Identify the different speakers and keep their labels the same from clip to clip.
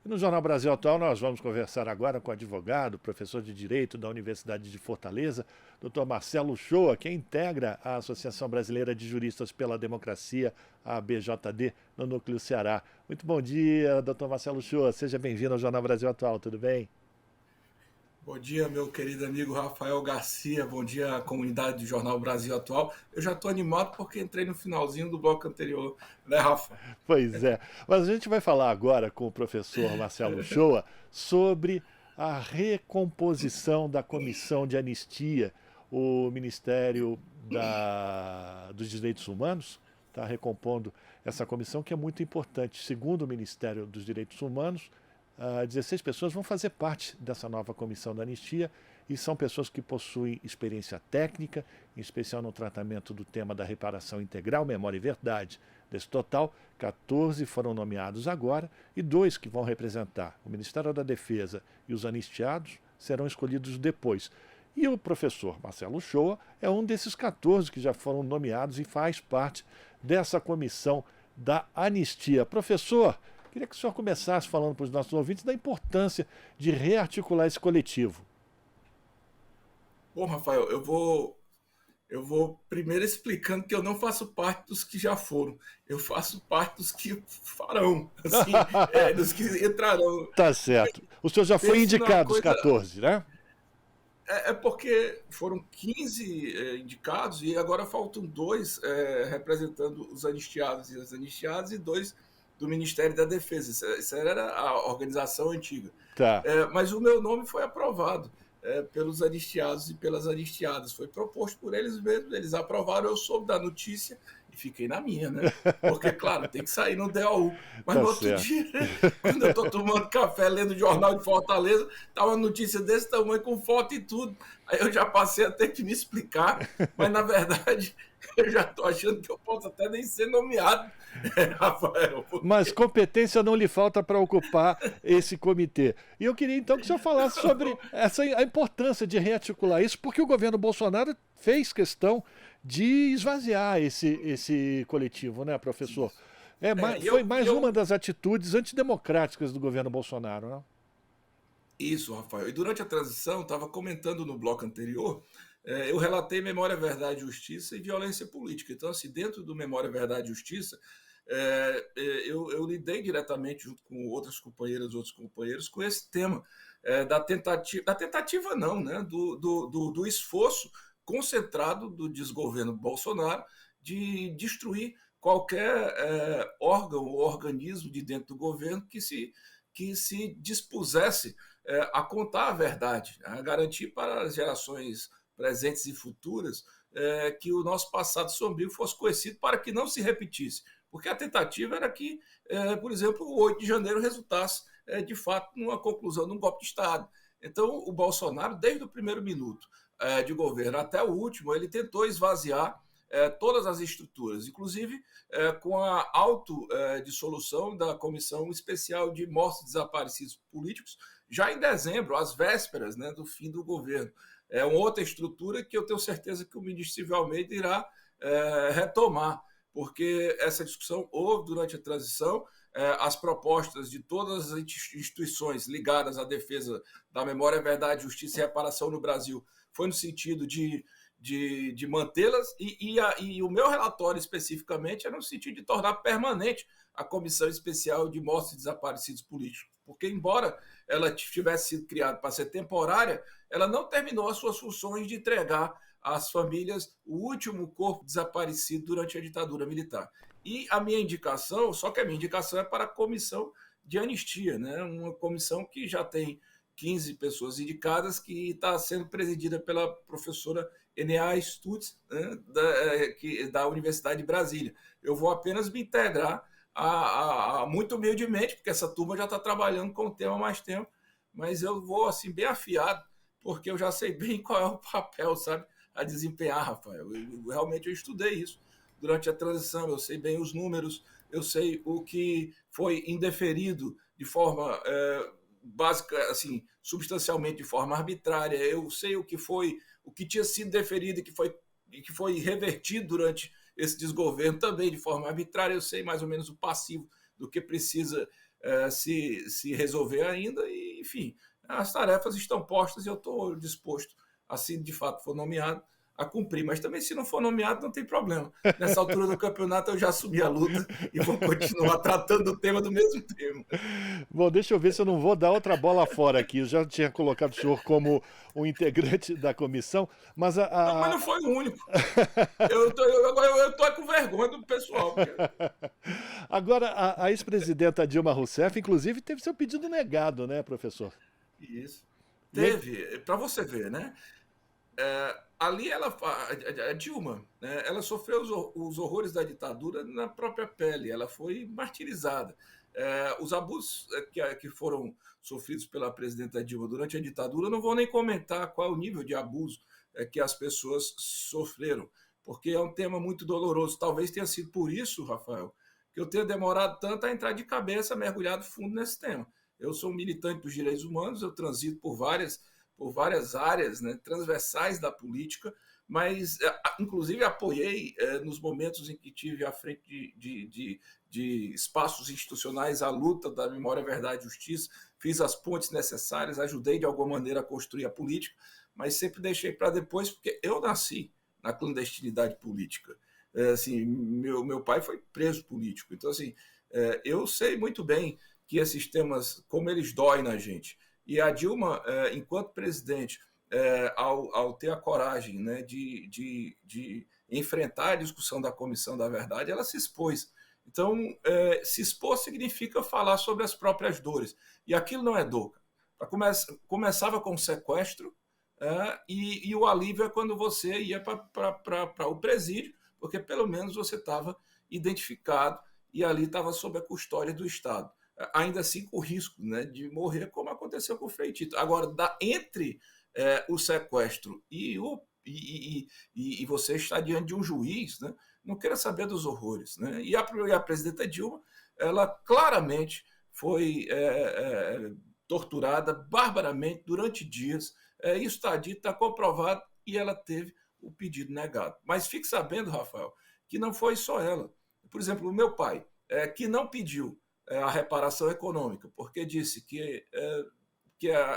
Speaker 1: E no Jornal Brasil Atual nós vamos conversar agora com o advogado, professor de Direito da Universidade de Fortaleza, Dr. Marcelo Shoa, que integra a Associação Brasileira de Juristas pela Democracia, a ABJD, no Núcleo Ceará. Muito bom dia, Dr. Marcelo Shoa. Seja bem-vindo ao Jornal Brasil Atual, tudo bem?
Speaker 2: Bom dia, meu querido amigo Rafael Garcia. Bom dia, comunidade do Jornal Brasil Atual. Eu já estou animado porque entrei no finalzinho do bloco anterior, né, Rafa?
Speaker 1: Pois é. Mas a gente vai falar agora com o professor Marcelo Shoa sobre a recomposição da Comissão de Anistia. O Ministério dos Direitos Humanos está recompondo essa comissão, que é muito importante. Segundo o Ministério dos Direitos Humanos, 16 pessoas vão fazer parte dessa nova comissão da anistia e são pessoas que possuem experiência técnica, em especial no tratamento do tema da reparação integral, memória e verdade. Desse total, 14 foram nomeados agora e 2 que vão representar o Ministério da Defesa e os anistiados serão escolhidos depois. E o professor Marcelo Shoa é um desses 14 que já foram nomeados e faz parte dessa comissão da anistia. Professor, queria que o senhor começasse falando para os nossos ouvintes da importância de rearticular esse coletivo.
Speaker 2: Bom, Rafael, eu vou primeiro explicando que eu não faço parte dos que já foram. Eu faço parte dos que farão, assim, dos que entrarão.
Speaker 1: Tá certo. O senhor já foi
Speaker 2: Pense numa
Speaker 1: indicado os
Speaker 2: coisa.
Speaker 1: 14, né?
Speaker 2: É porque foram 15 indicados e agora faltam dois representando os anistiados e as anistiadas e dois do Ministério da Defesa. Essa era a organização antiga.
Speaker 1: Tá.
Speaker 2: Mas o meu nome foi aprovado pelos anistiados e pelas anistiadas. Foi proposto por eles mesmos, eles aprovaram, eu soube da notícia e fiquei na minha, né? Porque, claro, tem que sair no DAU. Mas
Speaker 1: Tá
Speaker 2: no outro
Speaker 1: certo.
Speaker 2: dia, quando eu estou tomando café, lendo o jornal de Fortaleza, estava uma notícia desse tamanho, com foto e tudo. Aí eu já passei a ter que me explicar, mas na verdade eu já estou achando que eu posso até nem ser nomeado, Rafael.
Speaker 1: Mas competência não lhe falta para ocupar esse comitê. E eu queria então que o senhor falasse sobre a importância de rearticular isso, porque o governo Bolsonaro fez questão de esvaziar esse coletivo, né, professor? Foi mais uma das atitudes antidemocráticas do governo Bolsonaro, né?
Speaker 2: Isso, Rafael. E durante a transição, estava comentando no bloco anterior, eu relatei Memória, Verdade, Justiça e Violência Política. Então, assim, dentro do Memória, Verdade e Justiça, eu lidei diretamente, junto com outras companheiras, outros companheiros, com esse tema da tentativa não, né, do esforço concentrado do desgoverno Bolsonaro de destruir qualquer órgão ou organismo de dentro do governo que se dispusesse a contar a verdade, a garantir para as gerações presentes e futuras que o nosso passado sombrio fosse conhecido para que não se repetisse. Porque a tentativa era que, por exemplo, o 8 de janeiro resultasse, de fato, numa conclusão de um golpe de Estado. Então, o Bolsonaro, desde o primeiro minuto de governo até o último, ele tentou esvaziar todas as estruturas, inclusive com a autodissolução da Comissão Especial de Mortos e Desaparecidos Políticos, já em dezembro, às vésperas, né, do fim do governo. É uma outra estrutura que eu tenho certeza que o ministro Silvio Almeida irá retomar, porque essa discussão houve durante a transição, as propostas de todas as instituições ligadas à defesa da memória, verdade, justiça e reparação no Brasil foi no sentido de mantê-las, e o meu relatório especificamente era no sentido de tornar permanente a Comissão Especial de Mortos e Desaparecidos Políticos, porque embora ela tivesse sido criada para ser temporária, ela não terminou as suas funções de entregar às famílias o último corpo desaparecido durante a ditadura militar. E a minha indicação, só que a minha indicação é para a Comissão de Anistia, né? Uma comissão que já tem 15 pessoas indicadas, que está sendo presidida pela professora Enea Stutz, né, da Universidade de Brasília. Eu vou apenas me integrar muito humildemente, porque essa turma já está trabalhando com o tema há mais tempo, mas eu vou assim bem afiado, porque eu já sei bem qual é o papel, sabe, a desempenhar, Rafael. Realmente eu estudei isso durante a transição, eu sei bem os números, eu sei o que foi indeferido de forma básica, assim, substancialmente de forma arbitrária. Eu sei o que tinha sido deferido e que foi revertido durante esse desgoverno também de forma arbitrária. Eu sei mais ou menos o passivo do que precisa se resolver ainda, e, enfim, as tarefas estão postas e eu estou disposto, assim de fato for nomeado, a cumprir. Mas também, se não for nomeado, não tem problema. Nessa altura do campeonato, eu já assumi a luta e vou continuar tratando o tema do mesmo tema.
Speaker 1: Bom, deixa eu ver se eu não vou dar outra bola fora aqui. Eu já tinha colocado o senhor como um integrante da comissão, mas
Speaker 2: Não, mas não foi o único. Eu tô com vergonha do pessoal. Porque...
Speaker 1: Agora, a ex-presidenta Dilma Rousseff, inclusive, teve seu pedido negado, né, professor?
Speaker 2: Isso.
Speaker 1: E aí,
Speaker 2: Teve, para você ver, né? Ali a Dilma, né, ela sofreu os horrores da ditadura na própria pele, ela foi martirizada. Os abusos que foram sofridos pela presidenta Dilma durante a ditadura, não vou nem comentar qual é o nível de abuso que as pessoas sofreram, porque é um tema muito doloroso. Talvez tenha sido por isso, Rafael, que eu tenha demorado tanto a entrar de cabeça, mergulhado fundo nesse tema. Eu sou um militante dos direitos humanos, eu transito por várias áreas, né, transversais da política, mas inclusive apoiei nos momentos em que tive à frente de espaços institucionais a luta da memória, verdade e justiça, fiz as pontes necessárias, ajudei de alguma maneira a construir a política, mas sempre deixei para depois, porque eu nasci na clandestinidade política. Assim, meu pai foi preso político, então assim, eu sei muito bem que esses temas, como eles doem na gente. E a Dilma, enquanto presidente, ao ter a coragem, né, de enfrentar a discussão da Comissão da Verdade, ela se expôs. Então, se expor significa falar sobre as próprias dores. E aquilo não é dor. Começava com o sequestro, e o alívio é quando você ia para o presídio, porque pelo menos você estava identificado e ali estava sob a custódia do Estado. Ainda assim com o risco, né, de morrer, como aconteceu com o Frei Tito. Agora, entre o sequestro e você estar diante de um juiz, né, não queira saber dos horrores. Né? E a presidenta Dilma, ela claramente foi torturada barbaramente durante dias. Isso está dito, está comprovado, e ela teve o pedido negado. Mas fique sabendo, Rafael, que não foi só ela. Por exemplo, o meu pai, que não pediu a reparação econômica, porque disse que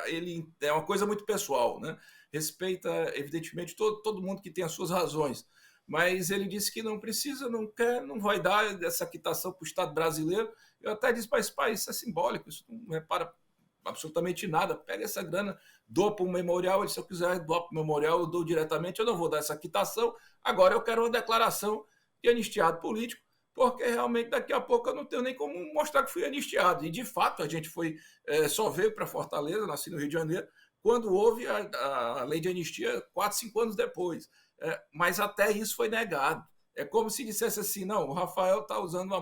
Speaker 2: ele é uma coisa muito pessoal, né? Respeita, evidentemente, todo mundo que tem as suas razões, mas ele disse que não precisa, não quer, não vai dar essa quitação para o Estado brasileiro. Eu até disse, mas pai, isso é simbólico, isso não repara absolutamente nada, pega essa grana, doa para o memorial, e se eu quiser doar para o memorial, eu dou diretamente, eu não vou dar essa quitação, agora eu quero uma declaração de anistiado político, porque realmente daqui a pouco eu não tenho nem como mostrar que fui anistiado. E de fato a gente só veio para Fortaleza, nasci no Rio de Janeiro, quando houve a lei de anistia 4, 5 anos depois. Mas até isso foi negado. É como se dissesse assim, não, o Rafael está usando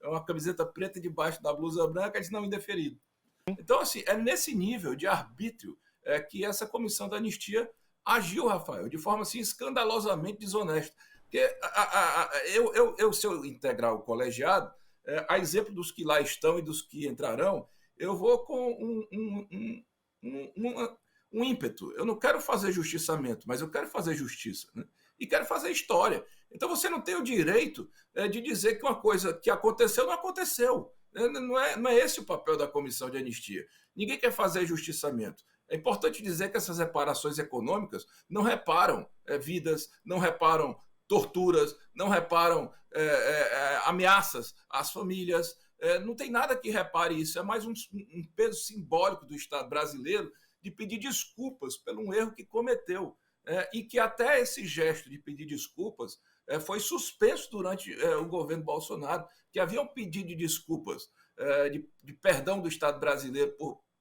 Speaker 2: uma camiseta preta debaixo da blusa branca, eles não indeferido. Então, assim, é nesse nível de arbítrio que essa comissão da anistia agiu, Rafael, de forma assim, escandalosamente desonesta. Porque se eu integrar o colegiado, a exemplo dos que lá estão e dos que entrarão, eu vou com um ímpeto. Eu não quero fazer justiçamento, mas eu quero fazer justiça. Né? E quero fazer história. Então você não tem o direito de dizer que uma coisa que aconteceu não aconteceu. Não é esse o papel da comissão de anistia. Ninguém quer fazer justiçamento. É importante dizer que essas reparações econômicas não reparam vidas, não reparam torturas, não reparam ameaças às famílias. Não tem nada que repare isso. É mais um peso simbólico do Estado brasileiro de pedir desculpas pelo erro que cometeu. E que até esse gesto de pedir desculpas foi suspenso durante o governo Bolsonaro, que havia um pedido de desculpas, de perdão do Estado brasileiro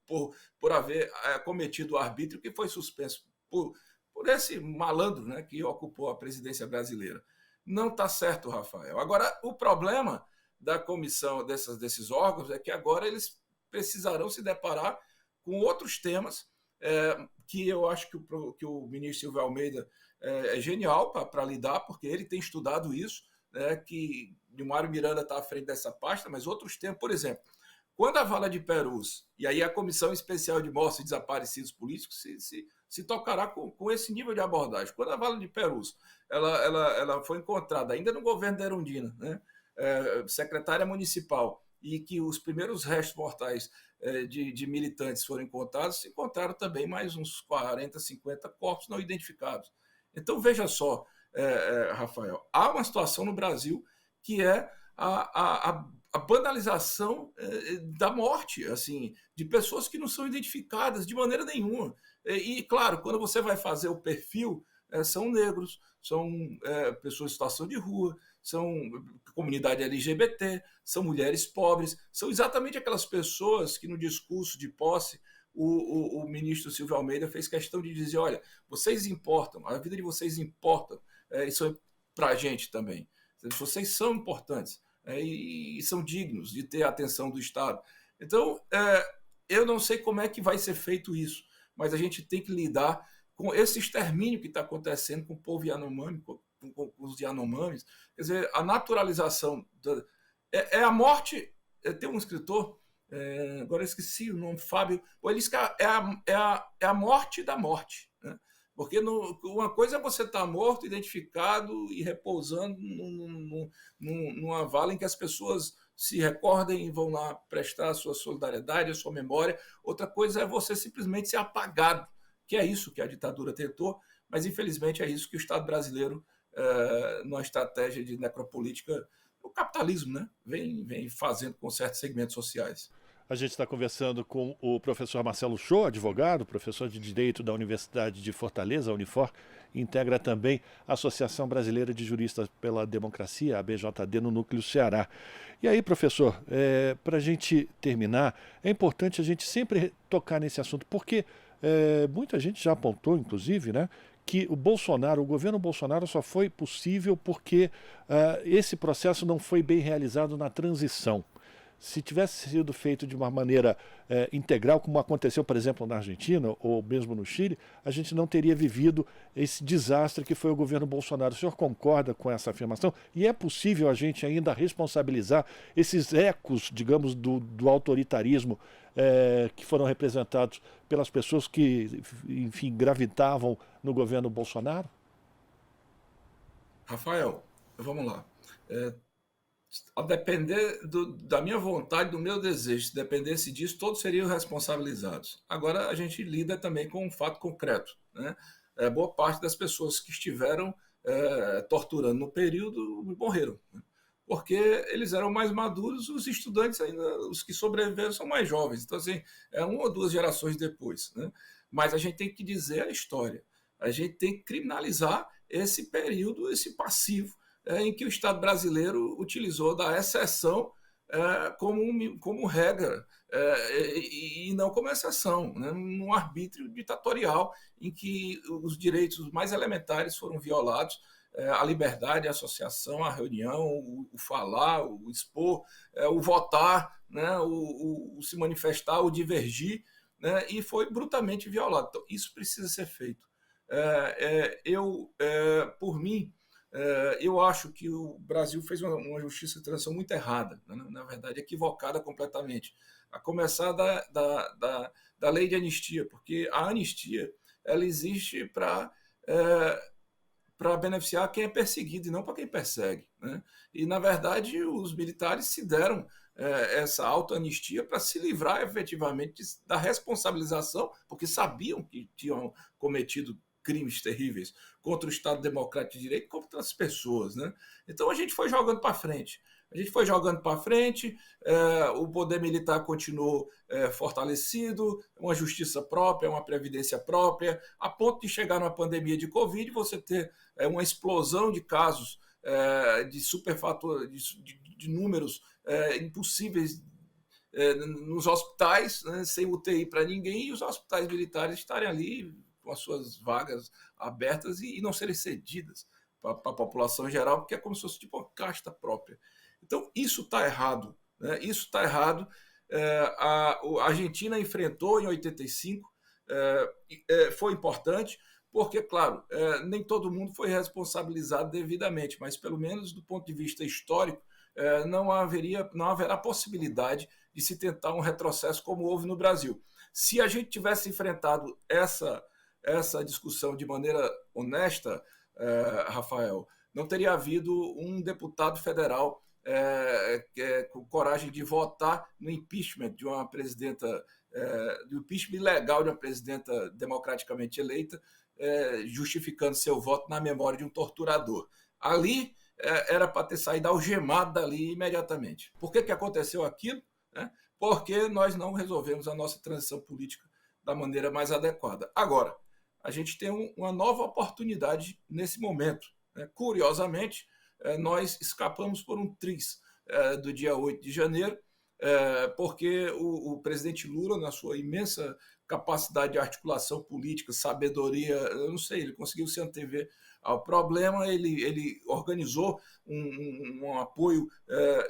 Speaker 2: por haver cometido o arbítrio, que foi suspenso por esse malandro, né, que ocupou a presidência brasileira. Não está certo, Rafael. Agora, o problema da comissão desses órgãos é que agora eles precisarão se deparar com outros temas que eu acho que o ministro Silvio Almeida é genial para lidar, porque ele tem estudado isso, que o Mário Miranda está à frente dessa pasta, mas outros temas, por exemplo, quando a Vala de Perus, e aí a Comissão Especial de Mortos e Desaparecidos Políticos se tocará com esse nível de abordagem. Quando a Vala de Perus ela foi encontrada ainda no governo da Erundina, né, secretária municipal, e que os primeiros restos mortais de militantes foram encontrados, se encontraram também mais uns 40, 50 corpos não identificados. Então, veja só, Rafael, há uma situação no Brasil que é a banalização da morte, assim, de pessoas que não são identificadas de maneira nenhuma. E, claro, quando você vai fazer o perfil, são negros, são pessoas em situação de rua, são comunidade LGBT, são mulheres pobres, são exatamente aquelas pessoas que no discurso de posse o ministro Silvio Almeida fez questão de dizer, olha, vocês importam, a vida de vocês importa, isso é para a gente também. Vocês são importantes e são dignos de ter a atenção do Estado. Então, eu não sei como é que vai ser feito isso, mas a gente tem que lidar com esse extermínio que está acontecendo com o povo Yanomami, com os Yanomamis. Quer dizer, a naturalização é a morte. Tem um escritor, agora eu esqueci o nome, Fábio, ele diz que é a morte da morte, né? Porque uma coisa é você estar morto, identificado e repousando numa vala em que as pessoas se recordem e vão lá prestar a sua solidariedade, a sua memória. Outra coisa é você simplesmente ser apagado, que é isso que a ditadura tentou, mas infelizmente é isso que o Estado brasileiro, numa estratégia de necropolítica, o capitalismo, né, vem fazendo com certos segmentos sociais.
Speaker 1: A gente está conversando com o professor Marcelo Shoa, advogado, professor de Direito da Universidade de Fortaleza, a Unifor, integra também a Associação Brasileira de Juristas pela Democracia, a ABJD, no Núcleo Ceará. E aí, professor, para a gente terminar, é importante a gente sempre tocar nesse assunto, porque muita gente já apontou, inclusive, né, que o governo Bolsonaro só foi possível porque esse processo não foi bem realizado na transição. Se tivesse sido feito de uma maneira integral, como aconteceu, por exemplo, na Argentina ou mesmo no Chile, a gente não teria vivido esse desastre que foi o governo Bolsonaro. O senhor concorda com essa afirmação? E é possível a gente ainda responsabilizar esses ecos, digamos, do autoritarismo que foram representados pelas pessoas que, enfim, gravitavam no governo Bolsonaro?
Speaker 2: Rafael, vamos lá. A depender da minha vontade, do meu desejo, se dependesse disso, todos seriam responsabilizados. Agora, a gente lida também com um fato concreto, né? Boa parte das pessoas que estiveram torturando no período morreram, né? Porque eles eram mais maduros, os estudantes ainda, os que sobreviveram são mais jovens. Então, assim, é uma ou duas gerações depois, né? Mas a gente tem que dizer a história. A gente tem que criminalizar esse período, esse passivo, em que o Estado brasileiro utilizou da exceção como regra e não como exceção, né? Num arbítrio ditatorial em que os direitos mais elementares foram violados, a liberdade, a associação, a reunião, o falar, o expor, o votar, né? o se manifestar, o divergir, né? E foi brutalmente violado. Então, isso precisa ser feito. Por mim, eu acho que o Brasil fez uma justiça de transição muito errada, né? Na verdade, equivocada completamente. A começar da lei de anistia, porque a anistia ela existe para beneficiar quem é perseguido e não para quem persegue, né? E, na verdade, os militares se deram essa autoanistia para se livrar efetivamente da responsabilização, porque sabiam que tinham cometido crimes terríveis contra o Estado Democrático de Direito e contra as pessoas, né? Então a gente foi jogando para frente. O poder militar continuou fortalecido, uma justiça própria, uma previdência própria, a ponto de chegar numa pandemia de Covid, você ter uma explosão de casos de superfator, de números impossíveis nos hospitais, né, sem UTI para ninguém, e os hospitais militares estarem ali com as suas vagas abertas e não serem cedidas para a população geral, porque é como se fosse tipo uma casta própria. Então, isso está errado, né? Isso está errado. A Argentina enfrentou em 85, foi importante, porque, claro, nem todo mundo foi responsabilizado devidamente, mas, pelo menos do ponto de vista histórico, não haverá possibilidade de se tentar um retrocesso como houve no Brasil. Se a gente tivesse enfrentado essa discussão de maneira honesta, Rafael, não teria havido um deputado federal com coragem de votar no impeachment de uma presidenta, do impeachment ilegal de uma presidenta democraticamente eleita, justificando seu voto na memória de um torturador. Ali era para ter saído algemado dali imediatamente. Por que aconteceu aquilo? Porque nós não resolvemos a nossa transição política da maneira mais adequada. Agora, a gente tem uma nova oportunidade nesse momento. Curiosamente, nós escapamos por um triz do dia 8 de janeiro, porque o presidente Lula, na sua imensa capacidade de articulação política, sabedoria, eu não sei, ele conseguiu se antever ao problema, ele organizou um apoio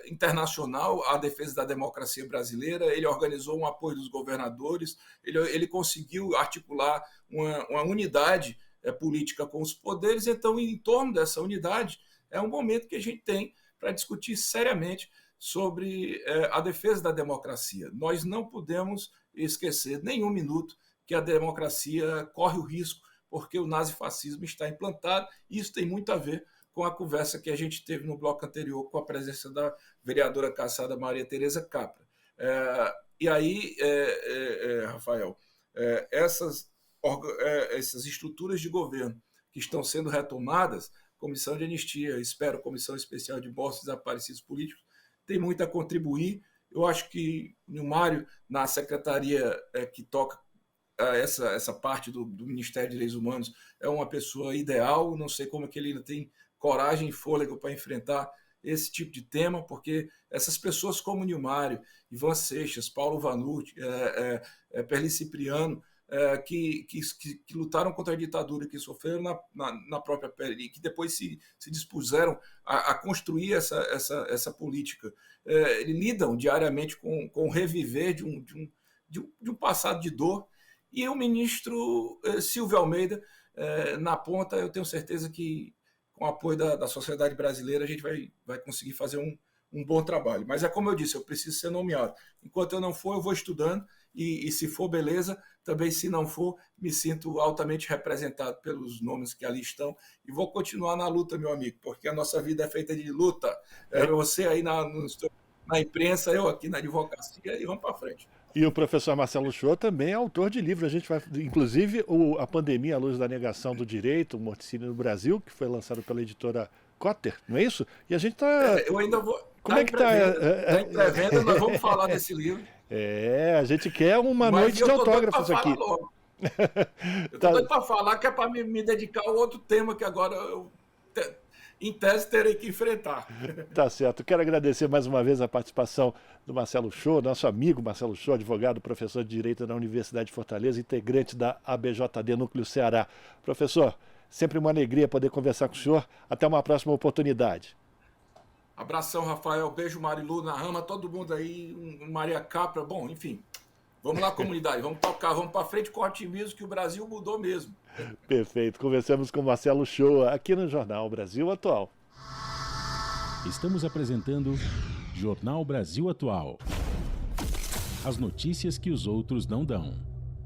Speaker 2: internacional à defesa da democracia brasileira, ele organizou um apoio dos governadores, ele conseguiu articular uma unidade política com os poderes. Então, em torno dessa unidade, é um momento que a gente tem para discutir seriamente sobre a defesa da democracia. Nós não podemos esquecer nenhum minuto que a democracia corre o risco, porque o nazifascismo está implantado, e isso tem muito a ver com a conversa que a gente teve no bloco anterior com a presença da vereadora caçada Maria Tereza Capra. E aí, Rafael, essas estruturas de governo que estão sendo retomadas, Comissão de Anistia, espero Comissão Especial de Mortos e Desaparecidos Políticos, tem muito a contribuir. Eu acho que o Nilmário, na secretaria que toca essa parte do Ministério de Direitos Humanos, é uma pessoa ideal. Não sei como é que ele ainda tem coragem e fôlego para enfrentar esse tipo de tema, porque essas pessoas como Nilmário, Ivan Seixas, Paulo Vanucci, Perli Cipriano, que lutaram contra a ditadura, que sofreram na própria pele, e que depois se dispuseram a construir essa política. Eles lidam diariamente com o reviver de um passado de dor. E o ministro Silvio Almeida, na ponta, eu tenho certeza que, com o apoio da sociedade brasileira, a gente vai conseguir fazer um bom trabalho. Mas é como eu disse, eu preciso ser nomeado. Enquanto eu não for, eu vou estudando, e se for, beleza. Também, se não for, me sinto altamente representado pelos nomes que ali estão, e vou continuar na luta, meu amigo, porque a nossa vida é feita de luta. Você aí na imprensa, eu aqui na advocacia, e vamos para frente.
Speaker 1: E o professor Marcelo Uchoa também é autor de livro. A gente vai, inclusive, A Pandemia à Luz da Negação do Direito, o Morticínio no Brasil, que foi lançado pela editora Cotter, não é isso? E a gente está...
Speaker 2: eu ainda vou...
Speaker 1: Como é que está?
Speaker 2: Está em pré-venda, nós vamos falar desse livro.
Speaker 1: A gente quer uma noite de autógrafos aqui.
Speaker 2: Eu estou doido para falar, que é para me dedicar a outro tema que agora eu, em tese, terei que enfrentar.
Speaker 1: Tá certo. Quero agradecer mais uma vez a participação do Marcelo Uchoa, nosso amigo Marcelo Uchoa, advogado, professor de Direito da Universidade de Fortaleza, integrante da ABJD Núcleo Ceará. Professor, sempre uma alegria poder conversar com o senhor. Até uma próxima oportunidade.
Speaker 2: Abração, Rafael. Beijo, Marilu, na Rama, todo mundo aí, Maria Capra. Bom, enfim, vamos lá, comunidade, vamos tocar, vamos para frente com o otimismo, que o Brasil mudou mesmo.
Speaker 1: Perfeito. Conversamos com Marcelo Uchoa aqui no Jornal Brasil Atual.
Speaker 3: Estamos apresentando Jornal Brasil Atual. As notícias que os outros não dão.